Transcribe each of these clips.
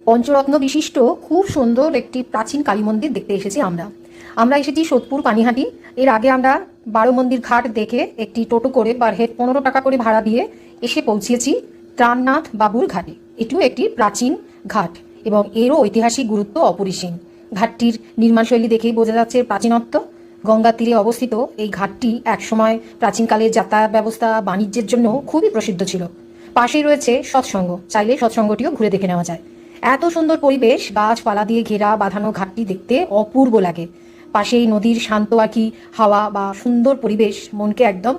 পঞ্চরত্ন বিশিষ্ট খুব সুন্দর একটি প্রাচীন কালী মন্দির দেখতে এসেছি আমরা এসেছি সোদপুর পানিহাটি। এর আগে আমরা 12 মন্দির ঘাট দেখে একটি টোটো করে পার হেড 15 টাকা করে ভাড়া দিয়ে এসে পৌঁছেছি ত্রাণনাথ বাবুর ঘাটে। এটিও একটি প্রাচীন ঘাট এবং এরও ঐতিহাসিক গুরুত্ব অপরিসীম। ঘাটটির নির্মাণশৈলী দেখেই বোঝা যাচ্ছে প্রাচীনত্ব। গঙ্গা তীরে অবস্থিত এই ঘাটটি একসময় প্রাচীনকালের যাতায়াত ব্যবস্থা বাণিজ্যের জন্য খুবই প্রসিদ্ধ ছিল। পাশেই রয়েছে সৎসঙ্গ, চাইলে সৎসঙ্গটিও ঘুরে দেখে নেওয়া যায়। এত সুন্দর পরিবেশ, গাছপালা দিয়ে ঘেরা বাঁধানো ঘাটটি দেখতে অপূর্ব লাগে। পাশেই নদীর শান্ত আঁকি হাওয়া বা সুন্দর পরিবেশ মনকে একদম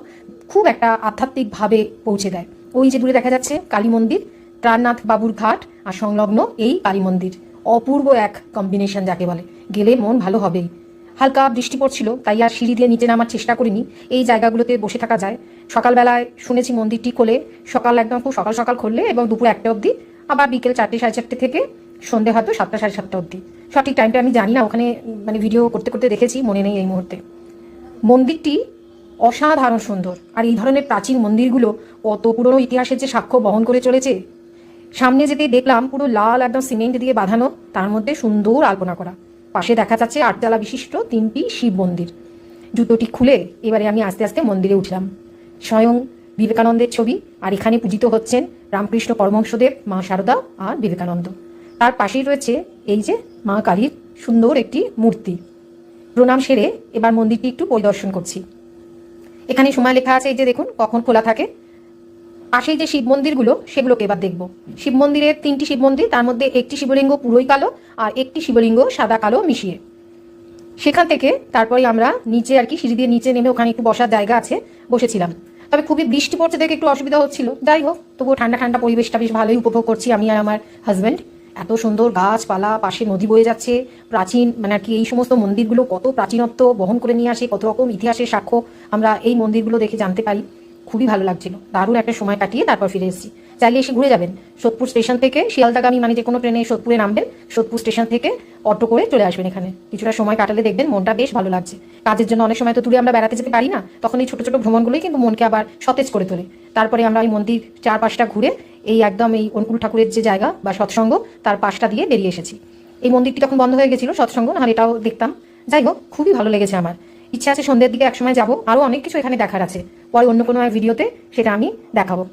খুব একটা আধ্যাত্মিকভাবে পৌঁছে দেয়। ওই যে দূরে দেখা যাচ্ছে কালী মন্দির, ত্রাণনাথ বাবুর ঘাট আর সংলগ্ন এই কালী মন্দির, অপূর্ব এক কম্বিনেশন যাকে বলে। গেলে মন ভালো হবেই। হালকা বৃষ্টি পড়ছিল, তাই আর সিঁড়ি দিয়ে নিচে নামার চেষ্টা করিনি। এই জায়গাগুলোতে বসে থাকা যায়। সকালবেলায় শুনেছি মন্দিরটি খোলে সকাল, একদম খুব সকাল সকাল খুললে এবং দুপুর 1টা অবধি, আবার বিকেল 4টে সাড়ে 4টে থেকে সন্ধে হয়তো 7টা সাড়ে 7টা অবধি। সঠিক টাইমটা আমি জানি না, ওখানে ভিডিও করতে করতে দেখেছি, মনে নেই এই মুহূর্তে। মন্দিরটি অসাধারণ সুন্দর। আর এই ধরনের প্রাচীন মন্দিরগুলো কত পুরনো ইতিহাসের যে সাক্ষ্য বহন করে চলেছে। সামনে যেতে দেখলাম পুরো লাল একদম সিমেন্ট দিয়ে বাঁধানো, তার মধ্যে সুন্দর আলপনা করা। পাশে দেখা যাচ্ছে 8তলা বিশিষ্ট 3টি শিব মন্দির। জুতোটি খুলে এবারে আমি আস্তে আস্তে মন্দিরে উঠলাম। স্বয়ং বিবেকানন্দের ছবি, আর এখানে পূজিত হচ্ছেন রামকৃষ্ণ পরমহংসদেব, মা শারদা আর বিবেকানন্দ। তার পাশেই রয়েছে এই যে মা কালীর সুন্দর একটি মূর্তি। প্রণাম সেরে এবার মন্দিরটি একটু পরিদর্শন করছি। এখানে সময় লেখা আছে, এই যে দেখুন কখন খোলা থাকে। পাশেই যে শিব মন্দিরগুলো সেগুলোকে এবার দেখব। শিব মন্দিরের 3টি শিব মন্দির, তার মধ্যে একটি শিবলিঙ্গ পুরোই কালো আর একটি শিবলিঙ্গ সাদা কালো মিশিয়ে। সেখান থেকে তারপরে আমরা নিচে আর কি সিঁড়ি দিয়ে নিচে নেমে ওখানে একটু বসার জায়গা আছে, বসেছিলাম। তবে খুবই বৃষ্টি পড়ছে দেখে একটু অসুবিধা হচ্ছিল। যাই হোক, তবুও ঠান্ডা ঠান্ডা পরিবেশটা বেশ ভালোই উপভোগ করছি আমি আর আমার হাজব্যান্ড। এত সুন্দর গাছপালা, পাশে নদী বয়ে যাচ্ছে। প্রাচীন আর কি এই সমস্ত মন্দিরগুলো কত প্রাচীনত্ব বহন করে নিয়ে আসে, কত রকম ইতিহাসের সাক্ষ্য আমরা এই মন্দিরগুলো দেখে জানতে পারি। খুবই ভালো লাগছিল। দারুণ একটা সময় কাটিয়ে তারপর ফিরে এসেছি। চাইলে এসে ঘুরে যাবেন। সোদপুর স্টেশন থেকে শিয়ালদাগামী যে কোনো ট্রেনে সোদপুরে নামবেন, সোদপুর স্টেশন থেকে অটো করে চলে আসবেন এখানে। কিছুটা সময় কাটালে দেখবেন মনটা বেশ ভালো লাগছে। কাজের জন্য অনেক সময় তো দূরে আমরা বেড়াতে যেতে পারি না, তখন এই ছোট ছোট ভ্রমণগুলোই কিন্তু মনকে আবার সতেজ করে তোলে। তারপরে আমরা এই মন্দির 4-5টা ঘুরে এই একদম এই অনুকূল ঠাকুরের যে জায়গা বা সৎসঙ্গ, তার পাশটা দিয়ে বেরিয়ে এসেছি। এই মন্দিরটি তখন বন্ধ হয়ে গেছিল, সৎসঙ্গ নাহলে এটাও দেখতাম। যাই হোক, খুবই ভালো লেগেছে আমার। ইচ্ছা আছে সন্ধ্যের দিকে একসময় যাব। আরও অনেক কিছু এখানে দেখার আছে, পরে অন্য কোনো ভিডিওতে সেটা আমি দেখাবো।